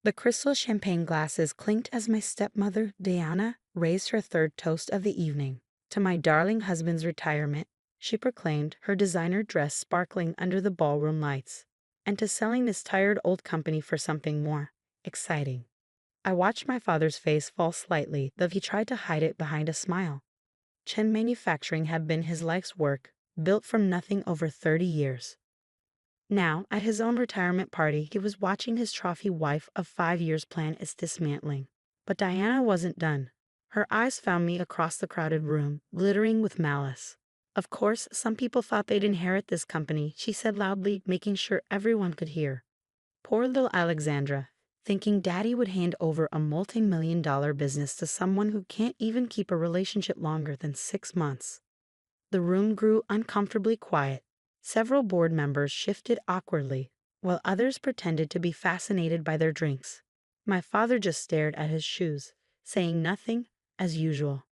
The crystal champagne glasses clinked as my stepmother, Diana, raised her third toast of the evening. To my darling husband's retirement, she proclaimed, her designer dress sparkling under the ballroom lights. And to selling this tired old company for something more exciting. I watched my father's face fall slightly, though he tried to hide it behind a smile. Chen Manufacturing had been his life's work, built from nothing over 30 years. Now, at his own retirement party, he was watching his trophy wife of 5 years plan its dismantling. But Diana wasn't done. Her eyes found me across the crowded room, glittering with malice. Of course, some people thought they'd inherit this company, she said loudly, making sure everyone could hear. Poor little Alexandra, thinking Daddy would hand over a multi-million-dollar business to someone who can't even keep a relationship longer than 6 months. The room grew uncomfortably quiet. Several board members shifted awkwardly, while others pretended to be fascinated by their drinks. My father just stared at his shoes, saying nothing, as usual.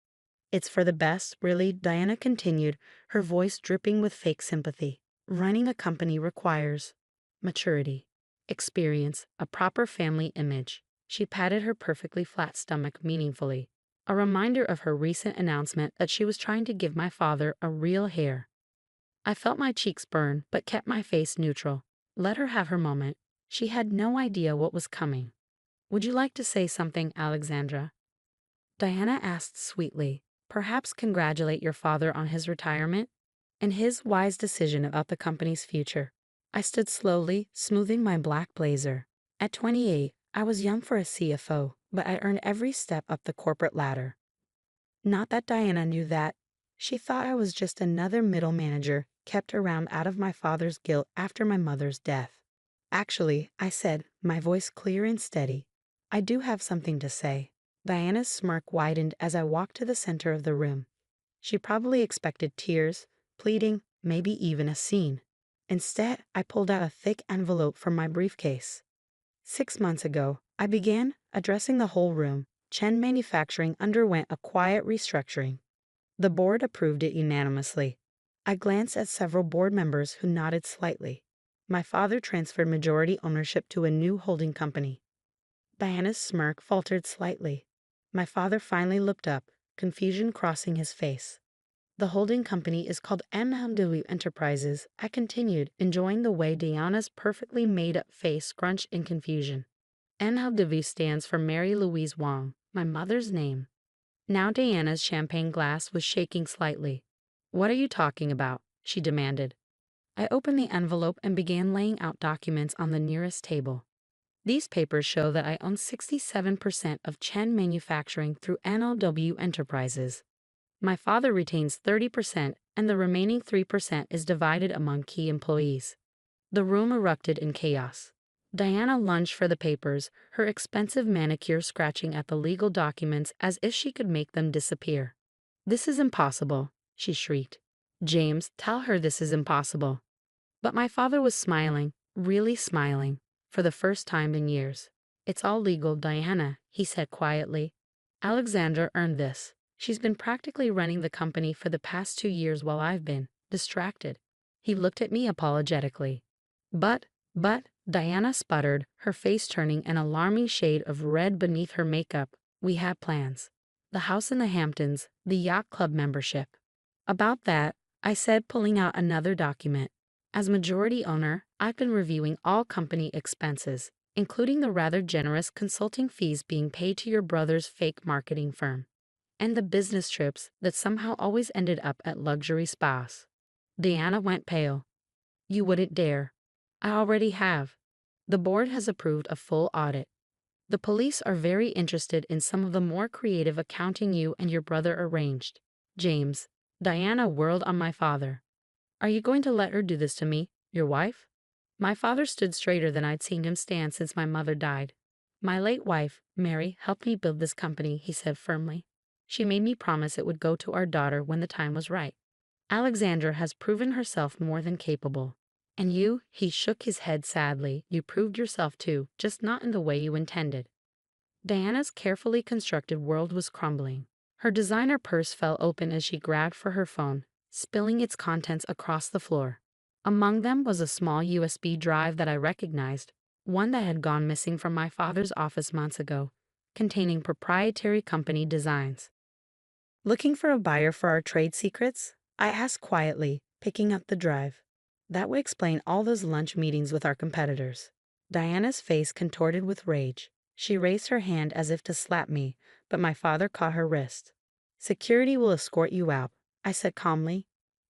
It's for the best, really, Diana continued, her voice dripping with fake sympathy. Running a company requires maturity, experience, a proper family image. She patted her perfectly flat stomach meaningfully, a reminder of her recent announcement that she was trying to give my father a real heir. I felt my cheeks burn, but kept my face neutral. Let her have her moment. She had no idea what was coming. Would you like to say something, Alexandra? Diana asked sweetly. Perhaps congratulate your father on his retirement and his wise decision about the company's future. I stood slowly, smoothing my black blazer. At 28, I was young for a CFO, but I earned every step up the corporate ladder. Not that Diana knew that. She thought I was just another middle manager kept around out of my father's guilt after my mother's death. Actually, I said, my voice clear and steady, I do have something to say. Diana's smirk widened as I walked to the center of the room. She probably expected tears, pleading, maybe even a scene. Instead, I pulled out a thick envelope from my briefcase. 6 months ago, I began addressing the whole room. Chen Manufacturing underwent a quiet restructuring. The board approved it unanimously. I glanced at several board members who nodded slightly. My father transferred majority ownership to a new holding company. Diana's smirk faltered slightly. My father finally looked up, confusion crossing his face. The holding company is called NW Enterprises, I continued, enjoying the way Diana's perfectly made-up face scrunched in confusion. NW stands for Mary Louise Wong, my mother's name. Now Diana's champagne glass was shaking slightly. What are you talking about? She demanded. I opened the envelope and began laying out documents on the nearest table. These papers show that I own 67% of Chen Manufacturing through NLW Enterprises. My father retains 30%, and the remaining 3% is divided among key employees. The room erupted in chaos. Diana lunged for the papers, her expensive manicure scratching at the legal documents as if she could make them disappear. This is impossible, she shrieked. James, tell her this is impossible. But my father was smiling, really smiling, for the first time in years. It's all legal, Diana, he said quietly. Alexandra earned this. She's been practically running the company for the past 2 years while I've been distracted. He looked at me apologetically. But, Diana sputtered, her face turning an alarming shade of red beneath her makeup. We had plans. The house in the Hamptons, the yacht club membership. About that, I said, pulling out another document. As majority owner, I've been reviewing all company expenses, including the rather generous consulting fees being paid to your brother's fake marketing firm, and the business trips that somehow always ended up at luxury spas. Diana went pale. You wouldn't dare. I already have. The board has approved a full audit. The police are very interested in some of the more creative accounting you and your brother arranged. James. Diana whirled on my father. Are you going to let her do this to me, your wife? My father stood straighter than I'd seen him stand since my mother died. My late wife, Mary, helped me build this company, he said firmly. She made me promise it would go to our daughter when the time was right. Alexandra has proven herself more than capable. And you, he shook his head sadly, you proved yourself too, just not in the way you intended. Diana's carefully constructed world was crumbling. Her designer purse fell open as she grabbed for her phone, spilling its contents across the floor. Among them was a small USB drive that I recognized. one that had gone missing from my father's office months ago, containing proprietary company designs. Looking for a buyer for our trade secrets? I asked quietly, picking up the drive. That would explain all those lunch meetings with our competitors. Diana's face contorted with rage. She raised her hand as if to slap me, but my father caught her wrist. Security will escort you out, I said calmly.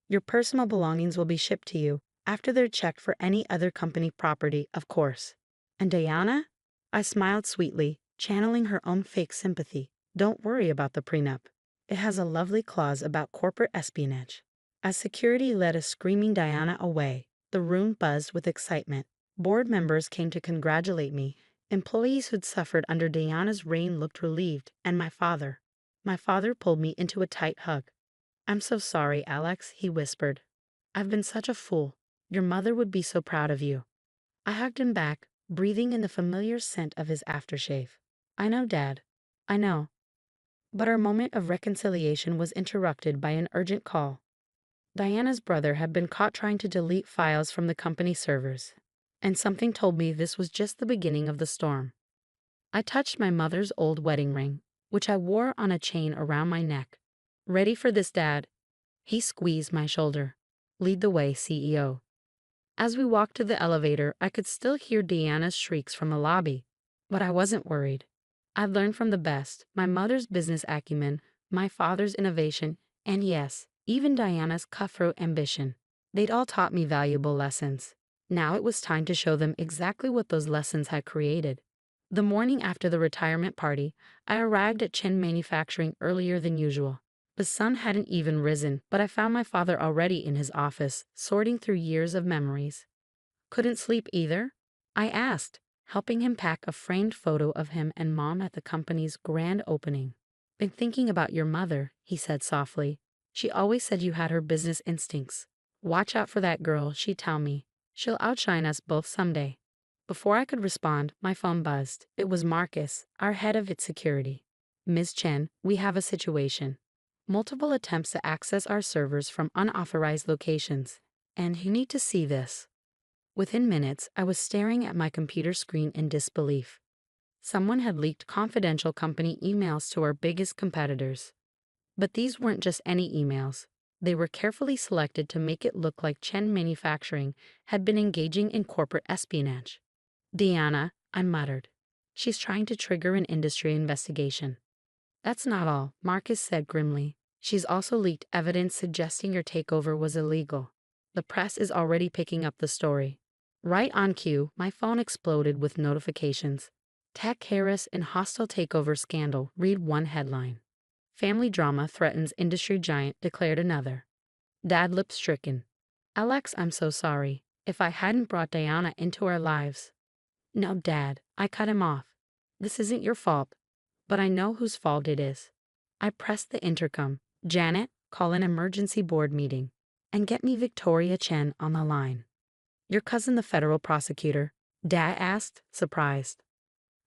Your personal belongings will be shipped to you, after they're checked for any other company property, of course. And Diana? I smiled sweetly, channeling her own fake sympathy. Don't worry about the prenup. It has a lovely clause about corporate espionage. As security led a screaming Diana away, the room buzzed with excitement. Board members came to congratulate me. Employees who'd suffered under Diana's reign looked relieved, and my father. My father pulled me into a tight hug. I'm so sorry, Alex, he whispered. I've been such a fool. Your mother would be so proud of you. I hugged him back, breathing in the familiar scent of his aftershave. I know, Dad. I know. But our moment of reconciliation was interrupted by an urgent call. Diana's brother had been caught trying to delete files from the company servers, and something told me this was just the beginning of the storm. I touched my mother's old wedding ring, which I wore on a chain around my neck. Ready for this, Dad? He squeezed my shoulder. Lead the way, CEO. As we walked to the elevator, I could still hear Diana's shrieks from the lobby, but I wasn't worried. I'd learned from the best, my mother's business acumen, my father's innovation, and yes, even Diana's cutthroat ambition. They'd all taught me valuable lessons. Now it was time to show them exactly what those lessons had created. The morning after the retirement party, I arrived at Chen Manufacturing earlier than usual. The sun hadn't even risen, but I found my father already in his office, sorting through years of memories. Couldn't sleep either? I asked, helping him pack a framed photo of him and Mom at the company's grand opening. Been thinking about your mother, he said softly. She always said you had her business instincts. Watch out for that girl, she'd tell me. She'll outshine us both someday. Before I could respond, my phone buzzed. It was Marcus, our head of its security. Ms. Chen, we have a situation. Multiple attempts to access our servers from unauthorized locations. And you need to see this. Within minutes, I was staring at my computer screen in disbelief. Someone had leaked confidential company emails to our biggest competitors. But these weren't just any emails. They were carefully selected to make it look like Chen Manufacturing had been engaging in corporate espionage. Diana, I muttered. She's trying to trigger an industry investigation. That's not all, Marcus said grimly. She's also leaked evidence suggesting your takeover was illegal. The press is already picking up the story. Right on cue, my phone exploded with notifications. Tech Harris and hostile takeover scandal, read one headline. Family drama threatens industry giant, declared another. Dad lips stricken. Alex, I'm so sorry. If I hadn't brought Diana into our lives. No, Dad, I cut him off. This isn't your fault. But I know whose fault it is. I pressed the intercom. Janet, call an emergency board meeting. And get me Victoria Chen on the line. Your cousin the federal prosecutor? Dad asked, surprised.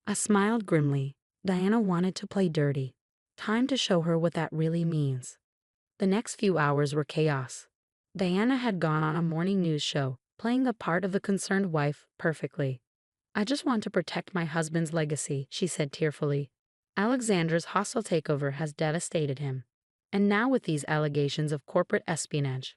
I smiled grimly. Diana wanted to play dirty. Time to show her what that really means. The next few hours were chaos. Diana had gone on a morning news show, playing the part of the concerned wife perfectly. I just want to protect my husband's legacy, she said tearfully. Alexander's hostile takeover has devastated him. And now with these allegations of corporate espionage.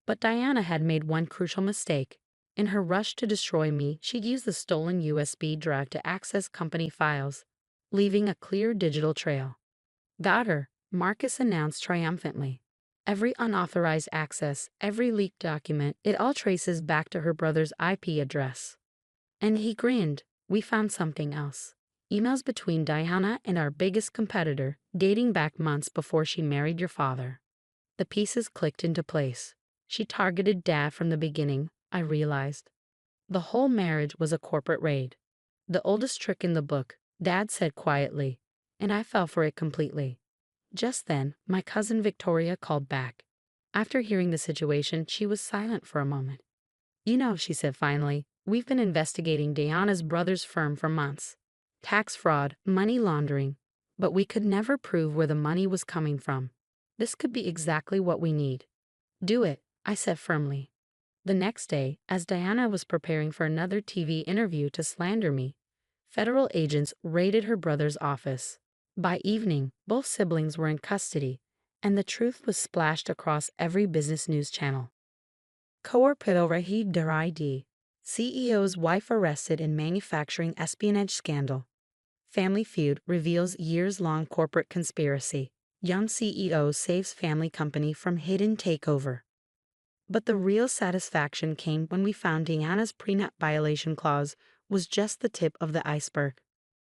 But Diana had made one crucial mistake. In her rush to destroy me, she'd used the stolen USB drive to access company files, leaving a clear digital trail. Got her, Marcus announced triumphantly. Every unauthorized access, every leaked document, it all traces back to her brother's IP address. And he grinned. We found something else. Emails between Diana and our biggest competitor, dating back months before she married your father. The pieces clicked into place. She targeted Dad from the beginning, I realized. The whole marriage was a corporate raid. The oldest trick in the book, Dad said quietly, and I fell for it completely. Just then, my cousin Victoria called back. After hearing the situation, she was silent for a moment. You know, she said finally, we've been investigating Diana's brother's firm for months. Tax fraud, money laundering. But we could never prove where the money was coming from. This could be exactly what we need. Do it, I said firmly. The next day, as Diana was preparing for another TV interview to slander me, federal agents raided her brother's office. By evening, both siblings were in custody, and the truth was splashed across every business news channel. Corporate Rahid Daridi, CEO's wife arrested in manufacturing espionage scandal. Family Feud reveals years-long corporate conspiracy. Young CEO saves family company from hidden takeover. But the real satisfaction came when we found Diana's prenup violation clause was just the tip of the iceberg.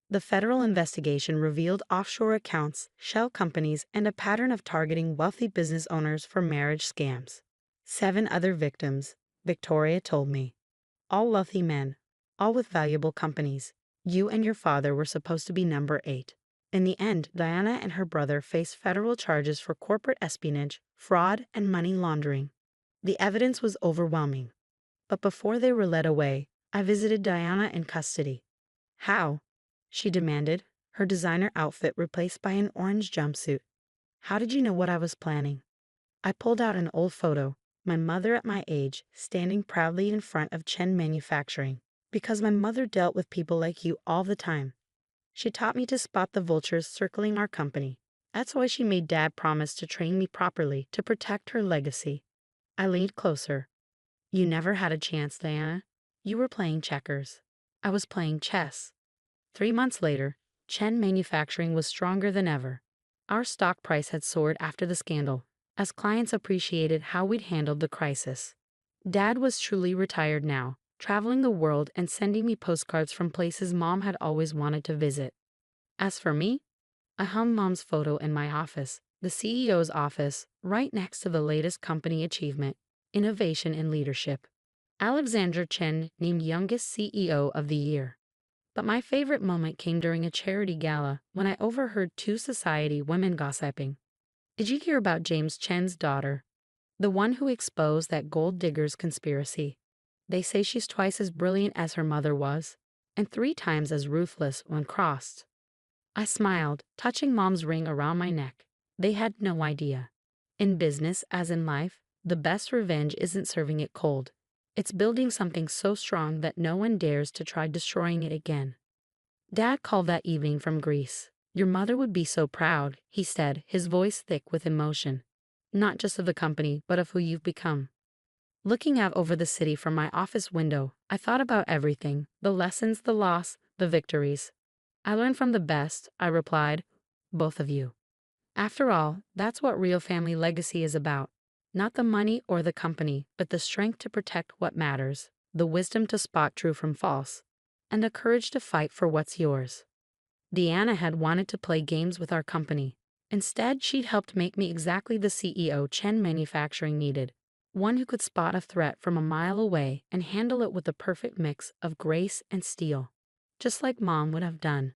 The federal investigation revealed offshore accounts, shell companies, and a pattern of targeting wealthy business owners for marriage scams. 7 other victims, Victoria told me. All wealthy men, all with valuable companies. You and your father were supposed to be number 8. In the end, Diana and her brother faced federal charges for corporate espionage, fraud, and money laundering. The evidence was overwhelming. But before they were led away, I visited Diana in custody. How? She demanded, her designer outfit replaced by an orange jumpsuit. How did you know what I was planning? I pulled out an old photo, my mother at my age, standing proudly in front of Chen Manufacturing. Because my mother dealt with people like you all the time. She taught me to spot the vultures circling our company. That's why she made Dad promise to train me properly to protect her legacy. I leaned closer. You never had a chance, Diana. You were playing checkers. I was playing chess. 3 months later, Chen Manufacturing was stronger than ever. Our stock price had soared after the scandal, as clients appreciated how we'd handled the crisis. Dad was truly retired now, traveling the world and sending me postcards from places Mom had always wanted to visit. As for me, I hung Mom's photo in my office, the CEO's office, right next to the latest company achievement, innovation and leadership. Alexandra Chen named youngest CEO of the year. But my favorite moment came during a charity gala when I overheard 2 society women gossiping. Did you hear about James Chen's daughter? The one who exposed that gold diggers conspiracy. They say she's twice as brilliant as her mother was, and 3 times as ruthless when crossed. I smiled, touching Mom's ring around my neck. They had no idea. In business, as in life, the best revenge isn't serving it cold. It's building something so strong that no one dares to try destroying it again. Dad called that evening from Greece. Your mother would be so proud, he said, his voice thick with emotion. Not just of the company, but of who you've become. Looking out over the city from my office window, I thought about everything, the lessons, the loss, the victories. I learned from the best, I replied, both of you. After all, that's what real family legacy is about. Not the money or the company, but the strength to protect what matters, the wisdom to spot true from false, and the courage to fight for what's yours. Deanna had wanted to play games with our company. Instead, she'd helped make me exactly the CEO Chen Manufacturing needed, one who could spot a threat from a mile away and handle it with the perfect mix of grace and steel, just like Mom would have done.